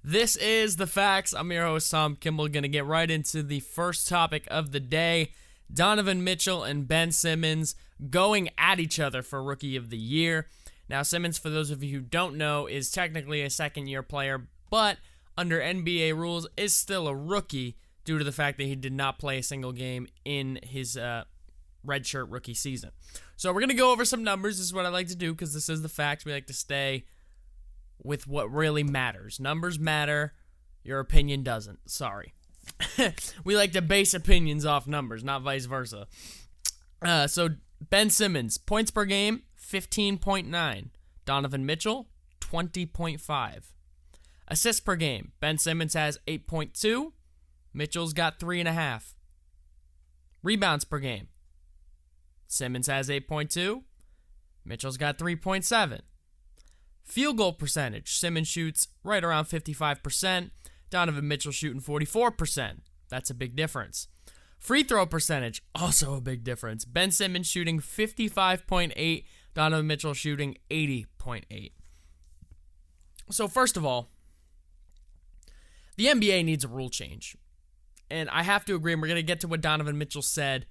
This is The Facts. I'm your host, Tom Kimball. Going to get right into the first topic of the day. Donovan Mitchell and Ben Simmons going at each other for Rookie of the Year. Now, Simmons, for those of you who don't know, is technically a second-year player, but under NBA rules is still a rookie due to the fact that he did not play a single game in his redshirt rookie season. So we're going to go over some numbers. This is what I like to do because this is The Facts. We like to stay with what really matters. Numbers matter. Your opinion doesn't. Sorry. We like to base opinions off numbers, not vice versa. So Ben Simmons, points per game, 15.9. Donovan Mitchell, 20.5. Assists per game, Ben Simmons has 8.2. Mitchell's got 3.5. Rebounds per game, Simmons has 8.2. Mitchell's got 3.7. Field goal percentage, Simmons shoots right around 55%. Donovan Mitchell shooting 44%. That's a big difference. Free throw percentage, also a big difference. Ben Simmons shooting 55.8. Donovan Mitchell shooting 80.8. So first of all, the NBA needs a rule change. And I have to agree, and we're going to get to what Donovan Mitchell said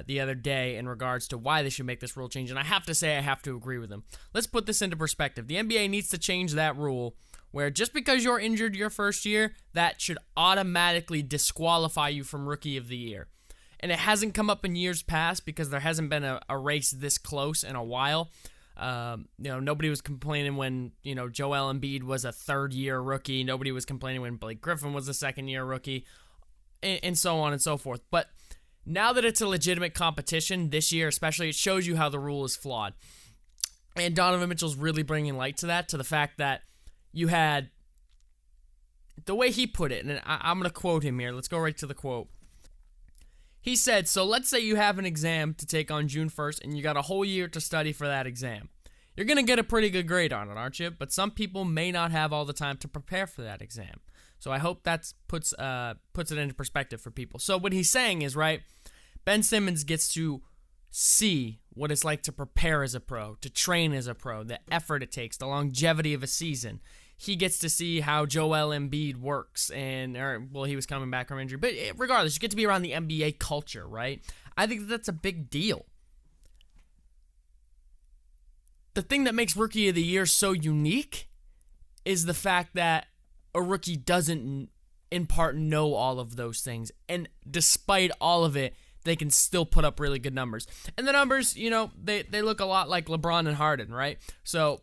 the other day in regards to why they should make this rule change. And I have to say I have to agree with him. Let's put this into perspective. The NBA needs to change that rule where just because you're injured your first year, that should automatically disqualify you from Rookie of the Year. And it hasn't come up in years past because there hasn't been a race this close in a while. Nobody was complaining when, Joel Embiid was a third-year rookie. Nobody was complaining when Blake Griffin was a second-year rookie, and so on and so forth. But now that it's a legitimate competition this year especially, it shows you how the rule is flawed. And Donovan Mitchell's really bringing light to that, to the fact that you had, the way he put it, and I'm going to quote him here. Let's go right to the quote. He said, so let's say you have an exam to take on June 1st, and you got a whole year to study for that exam. You're going to get a pretty good grade on it, aren't you? But some people may not have all the time to prepare for that exam. So I hope that puts it into perspective for people. So what he's saying is, right, Ben Simmons gets to see what it's like to prepare as a pro, to train as a pro, the effort it takes, the longevity of a season. He gets to see how Joel Embiid works, he was coming back from injury. But regardless, you get to be around the NBA culture, right? I think that's a big deal. The thing that makes Rookie of the Year so unique is the fact that a rookie doesn't, in part, know all of those things. And despite all of it, they can still put up really good numbers. And the numbers, they look a lot like LeBron and Harden, right? So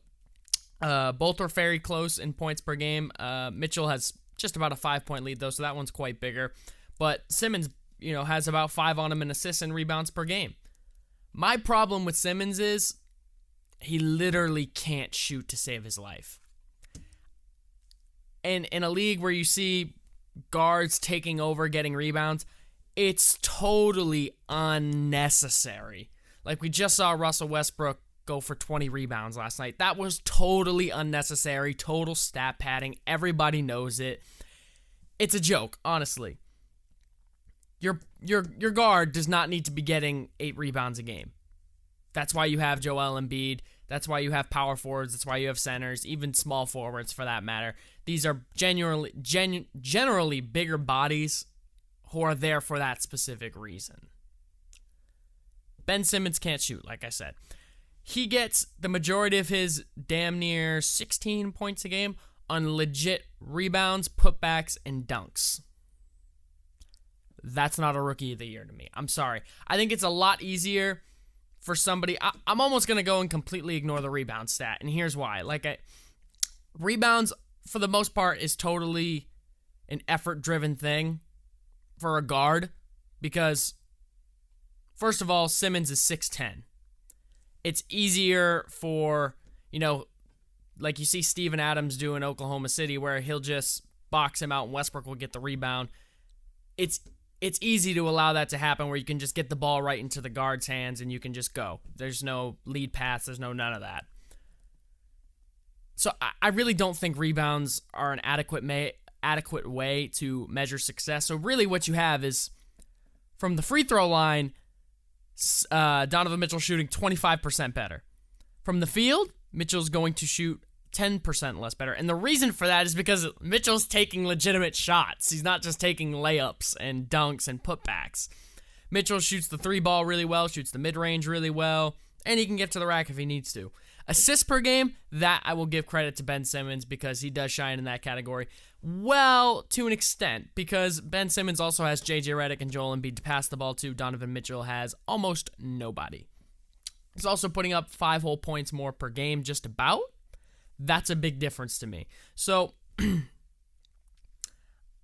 both are very close in points per game. Mitchell has just about a 5-point lead, though, so that one's quite bigger. But Simmons, has about 5 on him in assists and rebounds per game. My problem with Simmons is he literally can't shoot to save his life. And in a league where you see guards taking over, getting rebounds, it's totally unnecessary. Like we just saw Russell Westbrook go for 20 rebounds last night. That was totally unnecessary, total stat padding. Everybody knows it. It's a joke, honestly. Your guard does not need to be getting 8 rebounds a game. That's why you have Joel Embiid. That's why you have power forwards. That's why you have centers, even small forwards for that matter. These are generally bigger bodies who are there for that specific reason. Ben Simmons can't shoot, like I said. He gets the majority of his damn near 16 points a game on legit rebounds, putbacks, and dunks. That's not a Rookie of the Year to me. I'm sorry. I think it's a lot easier for somebody. I'm almost going to go and completely ignore the rebound stat, and here's why. Rebounds, for the most part, is totally an effort-driven thing for a guard because, first of all, Simmons is 6'10". It's easier for, like you see Steven Adams do in Oklahoma City where he'll just box him out and Westbrook will get the rebound. It's easy to allow that to happen where you can just get the ball right into the guard's hands and you can just go. There's no lead pass. There's none of that. So I really don't think rebounds are an adequate way to measure success. So really what you have is, from the free throw line, Donovan Mitchell shooting 25% better. From the field, Mitchell's going to shoot 10% less better. And the reason for that is because Mitchell's taking legitimate shots. He's not just taking layups and dunks and putbacks. Mitchell shoots the 3-ball really well, shoots the mid-range really well, and he can get to the rack if he needs to. Assists per game, that I will give credit to Ben Simmons because he does shine in that category. Well, to an extent, because Ben Simmons also has J.J. Redick and Joel Embiid to pass the ball to. Donovan Mitchell has almost nobody. He's also putting up 5 whole points more per game, just about. That's a big difference to me. So,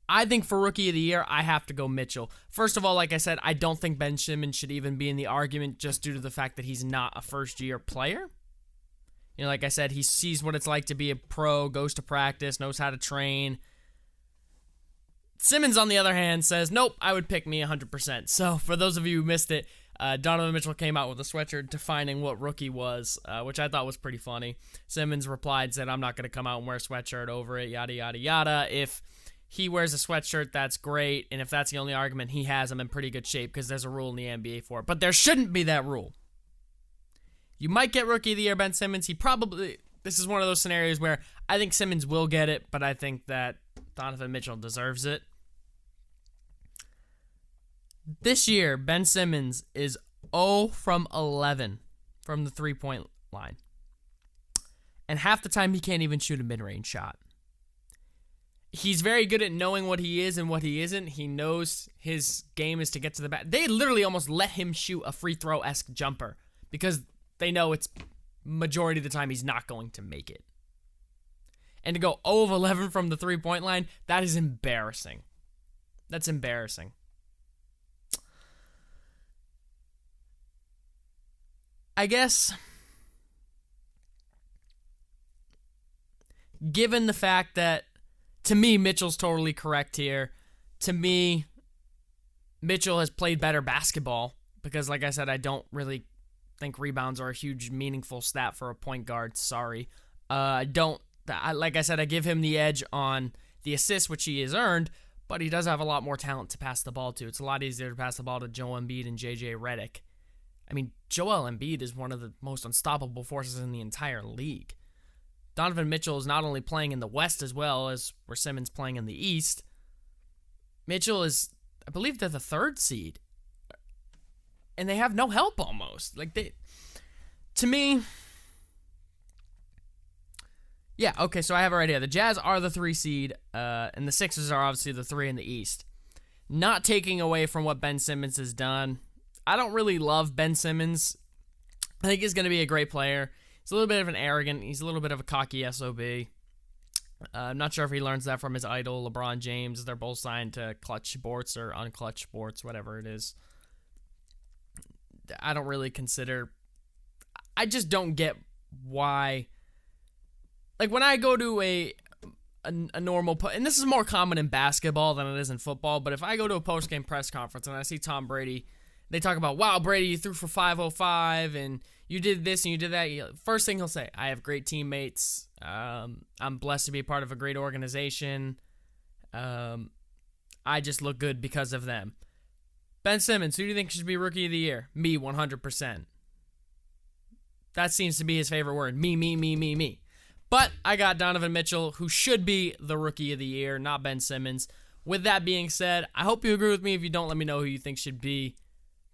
I think for Rookie of the Year, I have to go Mitchell. First of all, like I said, I don't think Ben Simmons should even be in the argument just due to the fact that he's not a first-year player. You know, like I said, he sees what it's like to be a pro, goes to practice, knows how to train. Simmons, on the other hand, says, nope, I would pick me 100%. So, for those of you who missed it, Donovan Mitchell came out with a sweatshirt defining what rookie was, which I thought was pretty funny. Simmons replied, said, I'm not going to come out and wear a sweatshirt over it, yada, yada, yada. If he wears a sweatshirt, that's great, and if that's the only argument he has, I'm in pretty good shape because there's a rule in the NBA for it. But there shouldn't be that rule. You might get Rookie of the Year, Ben Simmons. This is one of those scenarios where I think Simmons will get it, but I think that Donovan Mitchell deserves it. This year, Ben Simmons is 0 from 11 from the three-point line. And half the time, he can't even shoot a mid-range shot. He's very good at knowing what he is and what he isn't. He knows his game is to get to the back. They literally almost let him shoot a free throw-esque jumper because they know it's majority of the time he's not going to make it. And to go 0 of 11 from the three-point line, that is embarrassing. That's embarrassing. I guess, given the fact that, to me, Mitchell's totally correct here. To me, Mitchell has played better basketball because, like I said, I don't really think rebounds are a huge, meaningful stat for a point guard. Sorry. Like I said, I give him the edge on the assists, which he has earned, but he does have a lot more talent to pass the ball to. It's a lot easier to pass the ball to Joel Embiid and J.J. Redick. I mean, Joel Embiid is one of the most unstoppable forces in the entire league. Donovan Mitchell is not only playing in the West as well as where Simmons playing in the East. Mitchell is, I believe they're the 3rd seed. And they have no help almost. To me, yeah, okay, so I have it right here. The Jazz are the 3 seed, and the Sixers are obviously the 3 in the East. Not taking away from what Ben Simmons has done. I don't really love Ben Simmons. I think he's going to be a great player. He's a little bit of an arrogant. He's a little bit of a cocky SOB. I'm not sure if he learns that from his idol, LeBron James. They're both signed to Clutch Sports or Unclutch Sports, whatever it is. I don't really consider... I just don't get why... Like, when I go to a normal... And this is more common in basketball than it is in football, but if I go to a post-game press conference and I see Tom Brady... They talk about, wow, Brady, you threw for 505, and you did this and you did that. First thing he'll say, I have great teammates. I'm blessed to be a part of a great organization. I just look good because of them. Ben Simmons, who do you think should be Rookie of the Year? Me, 100%. That seems to be his favorite word. Me. But I got Donovan Mitchell, who should be the Rookie of the Year, not Ben Simmons. With that being said, I hope you agree with me. If you don't, let me know who you think should be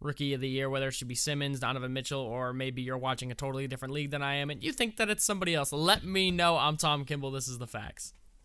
Rookie of the Year, whether it should be Simmons, Donovan Mitchell, or maybe you're watching a totally different league than I am and you think that it's somebody else. Let me know. I'm Tom Kimball. This is The Facts.